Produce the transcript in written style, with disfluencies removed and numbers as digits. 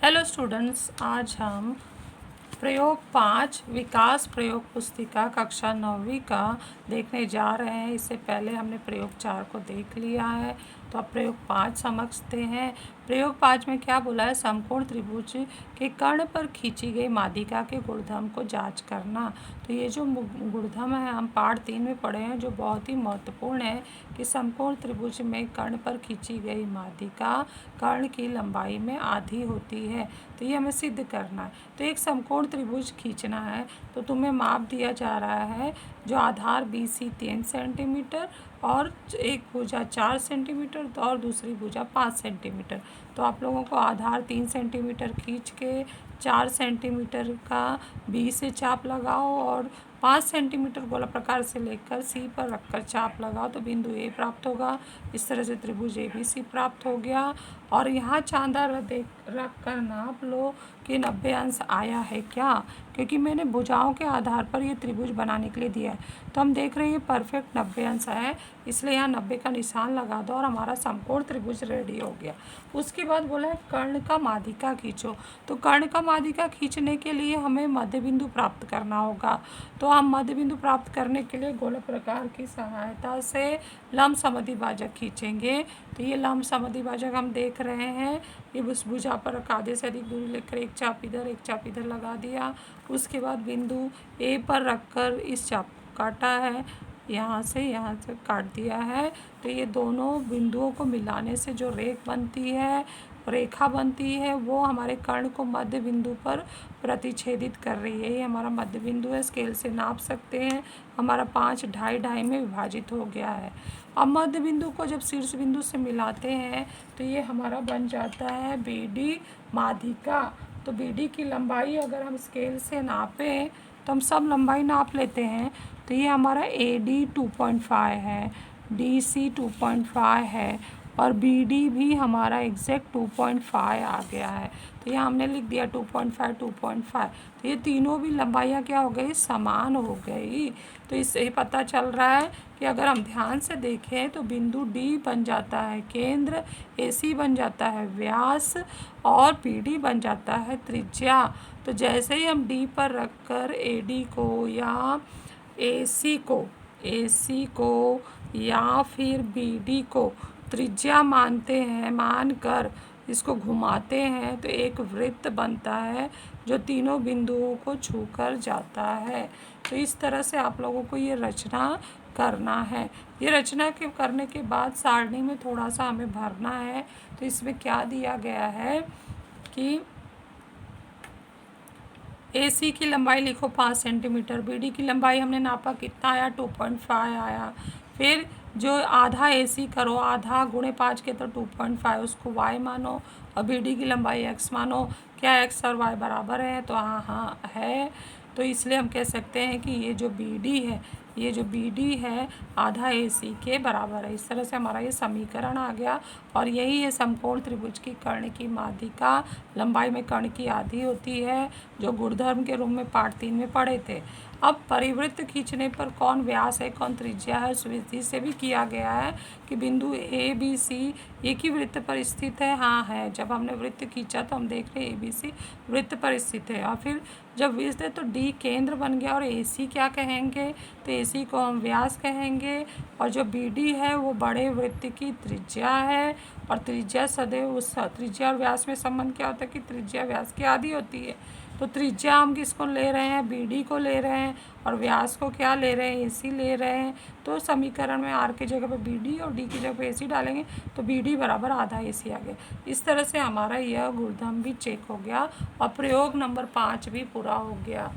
Hello students, आज हम प्रयोग 5 विकास प्रयोग पुस्तिका कक्षा 9वीं का देखने जा रहे हैं। इससे पहले हमने प्रयोग 4 को देख लिया है, तो अब प्रयोग 5 समझते हैं। प्रयोग 5 में क्या बोला है? समकोण त्रिभुज के कर्ण पर खींची गई माध्यिका के गुणधर्म को जांच करना। तो ये जो गुणधर्म है हम पाठ 3 में पढ़े हैं, जो बहुत ही महत्वपूर्ण है कि समकोण त्रिभुज में कर्ण पर खींची गई माध्यिका कर्ण की लंबाई में आधी होती है। तो ये हमें सिद्ध करना है। तो एक समकोण त्रिभुज खींचना है, तो तुम्हें माप दिया जा रहा है जो आधार BC 3 सेंटीमीटर और एक भुजा 4 सेंटीमीटर और दूसरी भुजा 5 सेंटीमीटर। तो आप लोगों को आधार 3 सेंटीमीटर खींच के 4 सेंटीमीटर का B से चाप लगाओ और 5 सेंटीमीटर गोला प्रकार से लेकर C पर रखकर चाप लगाओ, तो बिंदु A प्राप्त होगा। इस तरह से त्रिभुज ABC प्राप्त हो गया। और यहाँ चांदा रख कर नाप लो कि 90 अंश आया है क्या, क्योंकि मैंने भुजाओं के आधार पर ये त्रिभुज बनाने के लिए दिया है। तो हम देख रहे हैं परफेक्ट 90 अंश है, इसलिए यहाँ 90 का निशान लगा दो और हमारा समकोण त्रिभुज रेडी हो गया। उसके बाद बोला है कर्ण का माध्यिका खींचो। तो कर्ण का माध्यिका खींचने के लिए हमें मध्य बिंदु प्राप्त करना होगा। तो हम मध्य बिंदु प्राप्त करने के लिए गोलक प्रकार की सहायता से लंब समद्विभाजक खींचेंगे। तो ये लंब समद्विभाजक हम देख रहे हैं, ये उस भुजा पर आधे से अधिक दूरी लेकर एक चाप इधर लगा दिया। उसके बाद बिंदु A पर रखकर इस चाप को काटा है, यहाँ से काट दिया है। तो ये दोनों बिंदुओं को मिलाने से जो रेखा बनती है वो हमारे कर्ण को मध्य बिंदु पर प्रतिच्छेदित कर रही है। ये हमारा मध्य बिंदु है, स्केल से नाप सकते हैं। हमारा 5 ढाई में विभाजित हो गया है। अब मध्य बिंदु को जब शीर्ष बिंदु से मिलाते हैं तो ये हमारा बन जाता है BD माध्यिका। तो BD की लंबाई अगर हम स्केल से नापें तो हम सब लंबाई नाप लेते हैं। तो ये हमारा AD 2.5 है, DC 2.5 है और BD भी हमारा एग्जैक्ट 2.5 आ गया है। तो यहाँ हमने लिख दिया 2.5। तो ये तीनों भी लंबाइयाँ क्या हो गई? समान हो गई। तो इससे पता चल रहा है कि अगर हम ध्यान से देखें तो बिंदु D बन जाता है केंद्र, AC बन जाता है व्यास और BD बन जाता है त्रिज्या। तो जैसे ही हम D पर रखकर AD को या AC को या फिर BD को त्रिज्या मानते हैं, मानकर इसको घुमाते हैं तो एक वृत्त बनता है जो तीनों बिंदुओं को छूकर जाता है। तो इस तरह से आप लोगों को ये रचना करना है। ये रचना करने के बाद सारणी में थोड़ा सा हमें भरना है। तो इसमें क्या दिया गया है कि AC की लंबाई लिखो 5 सेंटीमीटर, BD की लंबाई हमने नापा कितना आया? 2.5 आया। फिर जो आधा AC करो, आधा गुणे 5 के तो 2.5, उसको Y मानो और BD की लंबाई X मानो। क्या X और Y बराबर है? तो हाँ है। तो इसलिए हम कह सकते हैं कि ये जो BD है आधा AC के बराबर है। इस तरह से हमारा ये समीकरण आ गया और यही है समकोण त्रिभुज की कर्ण की माध्यिका लंबाई में कर्ण की आधी होती है, जो गुणधर्म के रूप में पाठ 3 में पढ़े थे। अब परिवृत्त खींचने पर कौन व्यास है कौन त्रिज्या है, उस विधि से भी किया गया है कि बिंदु ABC एक ही वृत्त पर स्थित है। हाँ है, जब हमने वृत्त खींचा तो हम देख रहे हैं ABC वृत्त पर स्थित है। और फिर जब वृत्त है तो D केंद्र बन गया और AC क्या कहेंगे? तो AC को हम व्यास कहेंगे और जो BD है वो बड़े वृत्त की त्रिज्या है। और त्रिज्या सदैव उस त्रिज्या और व्यास में संबंध क्या होता है कि त्रिज्या व्यास की आधी होती है। तो त्रिज्या हम किसको ले रहे हैं? BD को ले रहे हैं और व्यास को क्या ले रहे हैं? AC ले रहे हैं। तो समीकरण में R की जगह पे BD और D की जगह पे AC डालेंगे तो BD बराबर आधा AC आ गया। इस तरह से हमारा यह गुणधर्म भी चेक हो गया और प्रयोग नंबर 5 भी पूरा हो गया।